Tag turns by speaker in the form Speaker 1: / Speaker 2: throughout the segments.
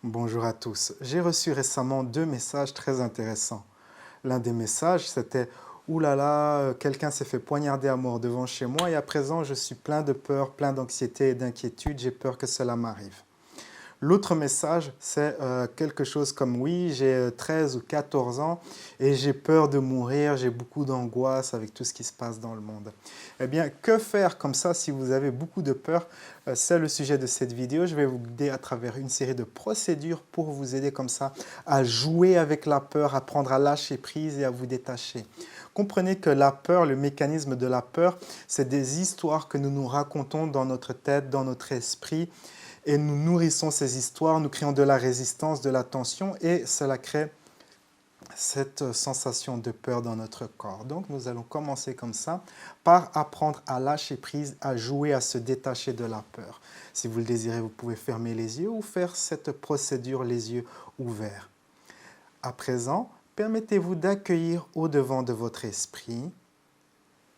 Speaker 1: Bonjour à tous. J'ai reçu récemment deux messages très intéressants. L'un des messages, c'était « Ouh là là, quelqu'un s'est fait poignarder à mort devant chez moi et à présent je suis plein de peur, plein d'anxiété et d'inquiétude, j'ai peur que cela m'arrive. » L'autre message, c'est quelque chose comme oui, j'ai 13 ou 14 ans et j'ai peur de mourir, j'ai beaucoup d'angoisse avec tout ce qui se passe dans le monde. Eh bien, que faire comme ça si vous avez beaucoup de peur? C'est le sujet de cette vidéo. Je vais vous guider à travers une série de procédures pour vous aider comme ça à jouer avec la peur, à apprendre à lâcher prise et à vous détacher. Comprenez que la peur, le mécanisme de la peur, c'est des histoires que nous nous racontons dans notre tête, dans notre esprit, et nous nourrissons ces histoires, nous créons de la résistance, de la tension, et cela crée cette sensation de peur dans notre corps. Donc nous allons commencer comme ça, par apprendre à lâcher prise, à jouer, à se détacher de la peur. Si vous le désirez, vous pouvez fermer les yeux ou faire cette procédure les yeux ouverts. À présent, permettez-vous d'accueillir au-devant de votre esprit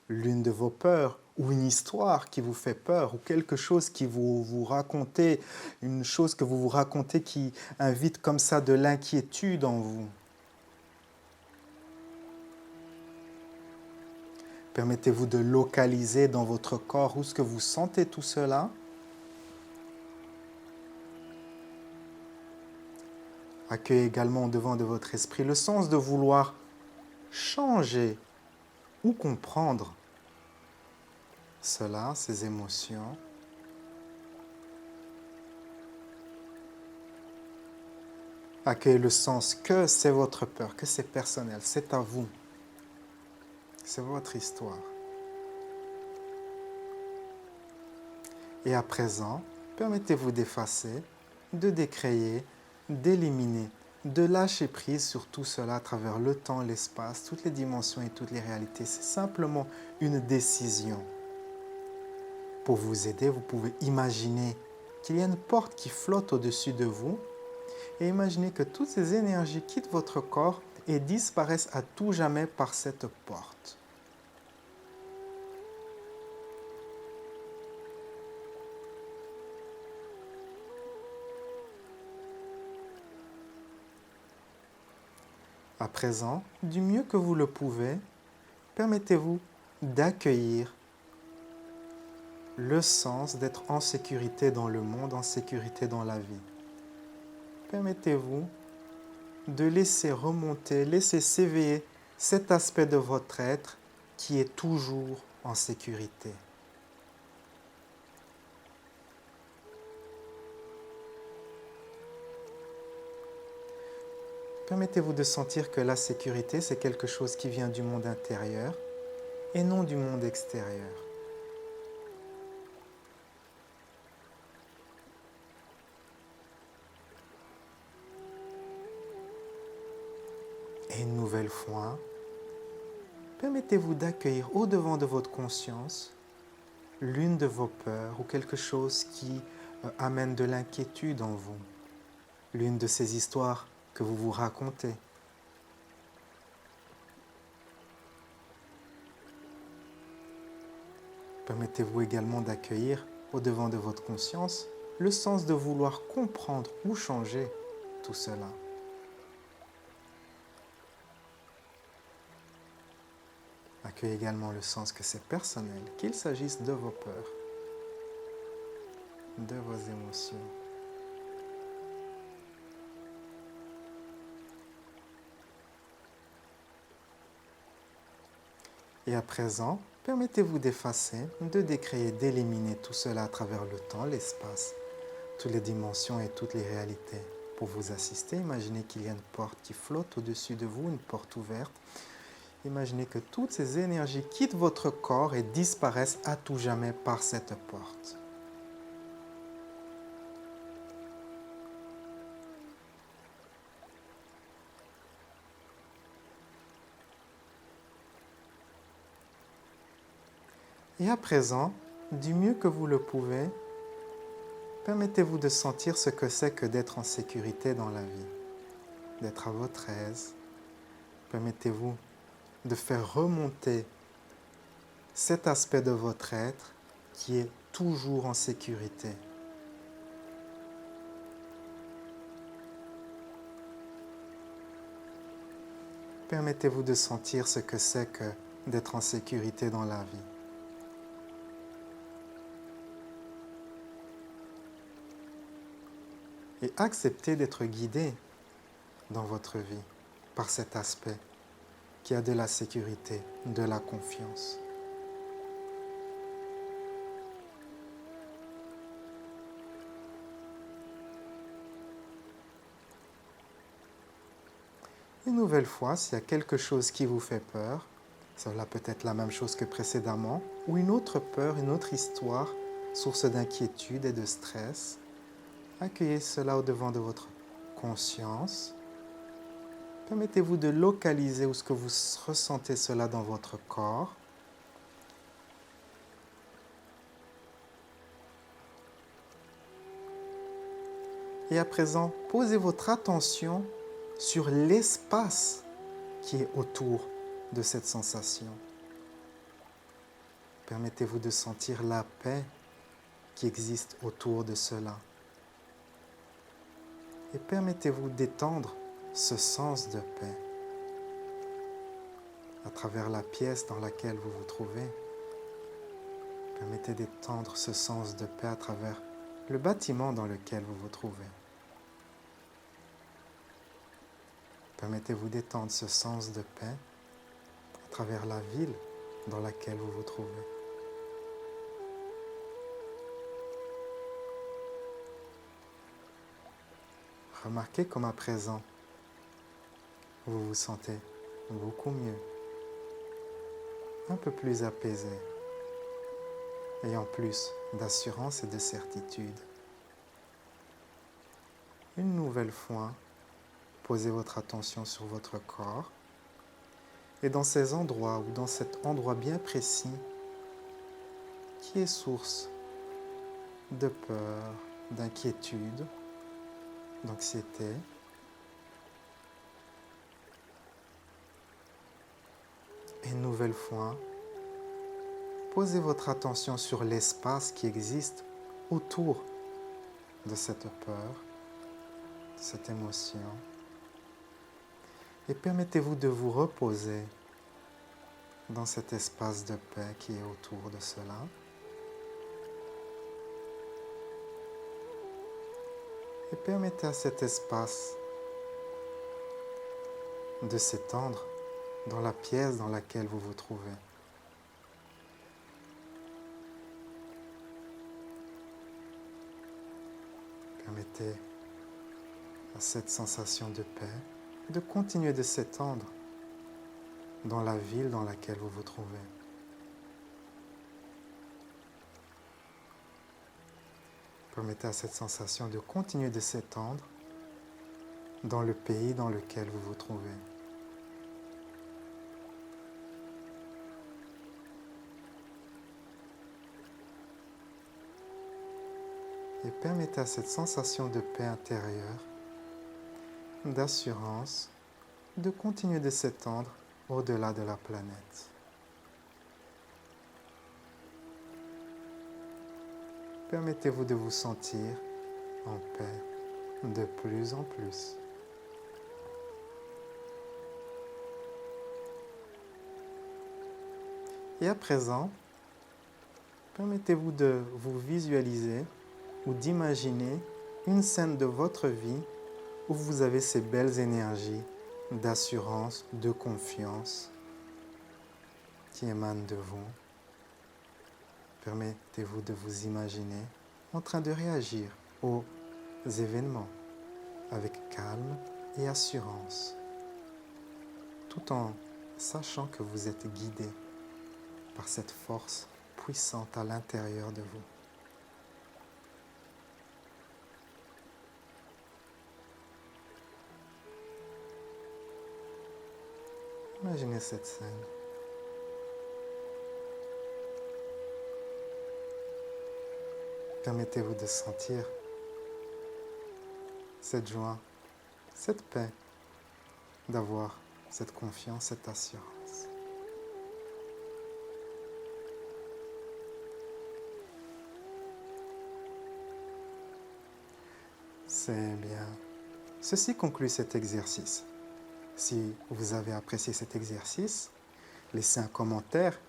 Speaker 1: l'une de vos peurs, ou une histoire qui vous fait peur, ou quelque chose qui vous racontez, une chose que vous vous racontez qui invite comme ça de l'inquiétude en vous. Permettez-vous de localiser dans votre corps où est-ce que vous sentez tout cela. Accueillez également au-devant de votre esprit le sens de vouloir changer ou comprendre cela, ces émotions. Accueillez le sens que c'est votre peur, que c'est personnel, c'est à vous. C'est votre histoire. Et à présent, permettez-vous d'effacer, de décrayer, d'éliminer, de lâcher prise sur tout cela à travers le temps, l'espace, toutes les dimensions et toutes les réalités. C'est simplement une décision. Pour vous aider, vous pouvez imaginer qu'il y a une porte qui flotte au-dessus de vous et imaginez que toutes ces énergies quittent votre corps et disparaissent à tout jamais par cette porte. À présent, du mieux que vous le pouvez, permettez-vous d'accueillir le sens d'être en sécurité dans le monde, en sécurité dans la vie. Permettez-vous de laisser remonter, laisser s'éveiller cet aspect de votre être qui est toujours en sécurité. Permettez-vous de sentir que la sécurité, c'est quelque chose qui vient du monde intérieur et non du monde extérieur. Et une nouvelle fois, permettez-vous d'accueillir au-devant de votre conscience l'une de vos peurs ou quelque chose qui amène de l'inquiétude en vous, l'une de ces histoires que vous vous racontez. Permettez-vous également d'accueillir au-devant de votre conscience le sens de vouloir comprendre ou changer tout cela. Accueillez également le sens que c'est personnel, qu'il s'agisse de vos peurs, de vos émotions. Et à présent, permettez-vous d'effacer, de décréer, d'éliminer tout cela à travers le temps, l'espace, toutes les dimensions et toutes les réalités. Pour vous assister, imaginez qu'il y a une porte qui flotte au-dessus de vous, une porte ouverte. Imaginez que toutes ces énergies quittent votre corps et disparaissent à tout jamais par cette porte. Et à présent, du mieux que vous le pouvez, permettez-vous de sentir ce que c'est que d'être en sécurité dans la vie, d'être à votre aise. Permettez-vous de faire remonter cet aspect de votre être qui est toujours en sécurité. Permettez-vous de sentir ce que c'est que d'être en sécurité dans la vie. Et acceptez d'être guidé dans votre vie par cet aspect qui a de la sécurité, de la confiance. Une nouvelle fois, s'il y a quelque chose qui vous fait peur, cela peut être la même chose que précédemment, ou une autre peur, une autre histoire, source d'inquiétude et de stress, accueillez cela au-devant de votre conscience. Permettez-vous de localiser où est-ce que vous ressentez cela dans votre corps. Et à présent, posez votre attention sur l'espace qui est autour de cette sensation. Permettez-vous de sentir la paix qui existe autour de cela. Et permettez-vous d'étendre ce sens de paix à travers la pièce dans laquelle vous vous trouvez. Permettez d'étendre ce sens de paix à travers le bâtiment dans lequel vous vous trouvez. Permettez-vous d'étendre ce sens de paix à travers la ville dans laquelle vous vous trouvez. Remarquez comme à présent, vous vous sentez beaucoup mieux, un peu plus apaisé, ayant plus d'assurance et de certitude. Une nouvelle fois, posez votre attention sur votre corps et dans ces endroits ou dans cet endroit bien précis qui est source de peur, d'inquiétude, d'anxiété. Et une nouvelle fois, posez votre attention sur l'espace qui existe autour de cette peur, de cette émotion. Et permettez-vous de vous reposer dans cet espace de paix qui est autour de cela. Et permettez à cet espace de s'étendre dans la pièce dans laquelle vous vous trouvez. Permettez à cette sensation de paix de continuer de s'étendre dans la ville dans laquelle vous vous trouvez. Permettez à cette sensation de continuer de s'étendre dans le pays dans lequel vous vous trouvez. Et permettez à cette sensation de paix intérieure, d'assurance, de continuer de s'étendre au-delà de la planète. Permettez-vous de vous sentir en paix de plus en plus. Et à présent, permettez-vous de vous visualiser ou d'imaginer une scène de votre vie où vous avez ces belles énergies d'assurance, de confiance qui émanent de vous. Permettez-vous de vous imaginer en train de réagir aux événements avec calme et assurance, tout en sachant que vous êtes guidé par cette force puissante à l'intérieur de vous. Imaginez cette scène. Permettez-vous de sentir cette joie, cette paix, d'avoir cette confiance, cette assurance. C'est bien. Ceci conclut cet exercice. Si vous avez apprécié cet exercice, laissez un commentaire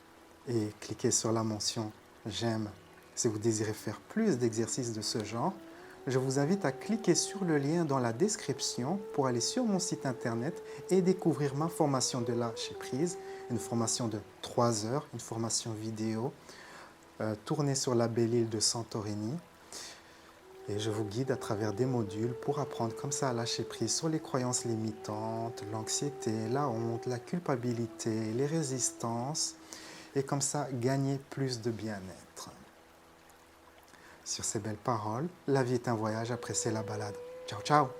Speaker 1: et cliquez sur la mention j'aime. Si vous désirez faire plus d'exercices de ce genre, je vous invite à cliquer sur le lien dans la description pour aller sur mon site internet et découvrir ma formation de lâcher prise, une formation de 3 heures, une formation vidéo tournée sur la belle île de Santorini. Et je vous guide à travers des modules pour apprendre comme ça à lâcher prise sur les croyances limitantes, l'anxiété, la honte, la culpabilité, les résistances, et comme ça gagner plus de bien-être. Sur ces belles paroles, la vie est un voyage, appréciez la balade. Ciao, ciao!